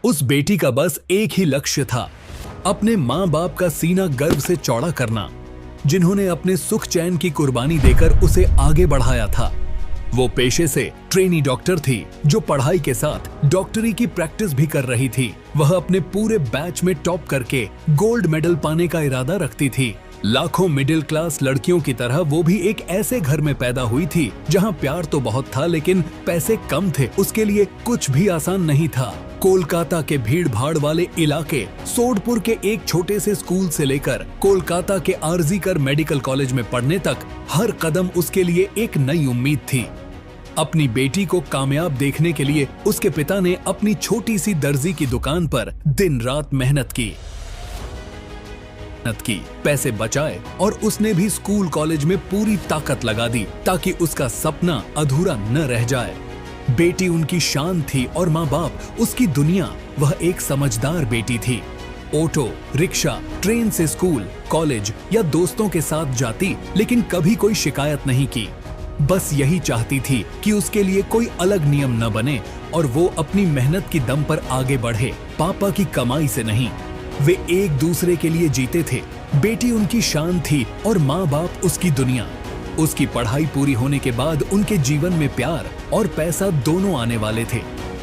उस बेटी का बस एक ही लक्ष्य था, अपने माँ बाप का सीना गर्व से चौड़ा करना, जिन्होंने अपने सुख चैन की कुर्बानी देकर उसे आगे बढ़ाया था। वो पेशे से ट्रेनी डॉक्टर थी, जो पढ़ाई के साथ डॉक्टरी की प्रैक्टिस भी कर रही थी। वह अपने पूरे बैच में टॉप करके गोल्ड मेडल पाने का इरादा रखती थी। लाखों मिडिल क्लास लड़कियों की तरह वो भी एक ऐसे घर में पैदा हुई थी जहां प्यार तो बहुत था, लेकिन पैसे कम थे। उसके लिए कुछ भी आसान नहीं था। कोलकाता के भीड़ भाड़ वाले इलाके सोडपुर के एक छोटे से स्कूल से लेकर कोलकाता के आरजीकर मेडिकल कॉलेज में पढ़ने तक हर कदम उसके लिए एक नई उम्मीद थी। अपनी बेटी को कामयाब देखने के लिए उसके पिता ने अपनी छोटी सी दर्जी की दुकान पर दिन रात मेहनत की, पैसे बचाए और उसने भी स्कूल कॉलेज में पूरी ताकत लगा दी ताकि उसका सपना अधूरा न रह जाए। बेटी उनकी शान थी और माँ बाप उसकी दुनिया। वह एक समझदार बेटी थी। ऑटो, रिक्शा, ट्रेन से स्कूल, कॉलेज या दोस्तों के साथ जाती, लेकिन कभी कोई शिकायत नहीं की। बस यही चाहती थी कि उसके लिए कोई अलग नियम न बने और वो अपनी मेहनत की दम पर आगे बढ़े, पापा की कमाई से नहीं। वे एक दूसरे के लिए जीते थे। बेटी उनकी शान थी और माँ बाप उसकी दुनिया। उसकी पढ़ाई पूरी होने के बाद उनके जीवन में प्यार और पैसा दोनों आने वाले थे।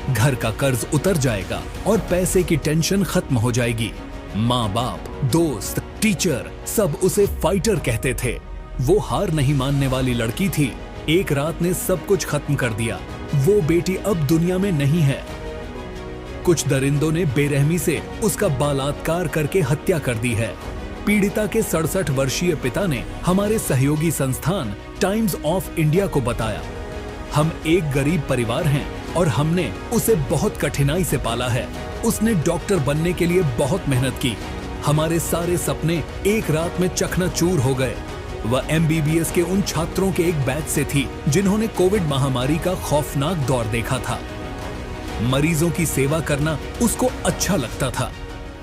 घर का कर्ज उतर जाएगा और पैसे की टेंशन खत्म हो जाएगी। माँ बाप, दोस्त, टीचर सब उसे फाइटर कहते थे। वो हार नहीं मानने वाली लड़की थी। एक रात ने सब कुछ खत्म कर दिया। वो बेटी अब दुनिया में नहीं है। कुछ दरिंदों ने बेरहमी से उसका बलात्कार करके हत्या कर दी है। पीड़िता के 67 वर्षीय पिता ने हमारे सहयोगी संस्थान टाइम्स ऑफ इंडिया को बताया, हम एक गरीब परिवार हैं और हमने उसे बहुत कठिनाई से पाला है। उसने डॉक्टर बनने के लिए बहुत मेहनत की। हमारे सारे सपने एक रात में चकनाचूर हो गए। वह MBBS के उन छात्रों के एक बैच से थी जिन्होंने कोविड महामारी का खौफनाक दौर देखा था। मरीजों की सेवा करना उसको अच्छा लगता था।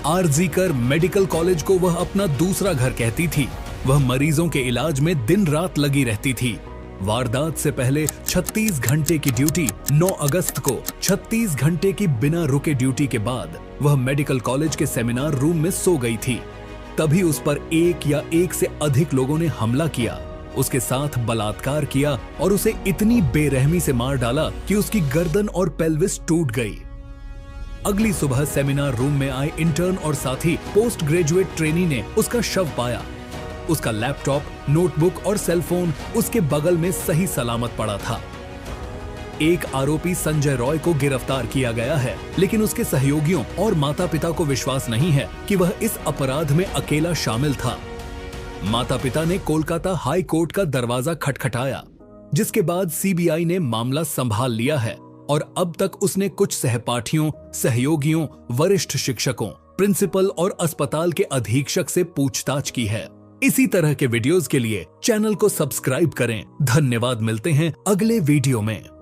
आरजीकर मेडिकल कॉलेज को वह अपना दूसरा घर कहती थी। वह मरीजों के इलाज में दिन रात लगी रहती थी। वारदात से पहले 36 घंटे की ड्यूटी, 9 अगस्त को 36 घंटे की बिना रुके ड्यूटी के बाद वह मेडिकल कॉलेज के सेमिनार रूम में सो गई थी। तभी उस पर एक या एक से अधिक लोगों ने हमला किया, उसके साथ बलात्कार किया और उसे इतनी बेरहमी से मार डाला कि उसकी गर्दन और पेल्विस टूट गई। अगली सुबह सेमिनार रूम में आए इंटर्न और साथी पोस्ट ग्रेजुएट ट्रेनी ने उसका शव पाया। उसका लैपटॉप, नोटबुक और सेलफोन उसके बगल में सही सलामत पड़ा था। एक आरोपी संजय रॉय को गिरफ्तार किया गया है, लेकिन उसके सहयोगियों और माता पिता को विश्वास नहीं है कि वह इस अपराध में अकेला शामिल था। माता पिता ने कोलकाता हाई कोर्ट का दरवाजा खटखटाया, जिसके बाद CBI ने मामला संभाल लिया है और अब तक उसने कुछ सहपाठियों, सहयोगियों, वरिष्ठ शिक्षकों, प्रिंसिपल और अस्पताल के अधीक्षक से पूछताछ की है। इसी तरह के वीडियोस के लिए चैनल को सब्सक्राइब करें। धन्यवाद। मिलते हैं अगले वीडियो में।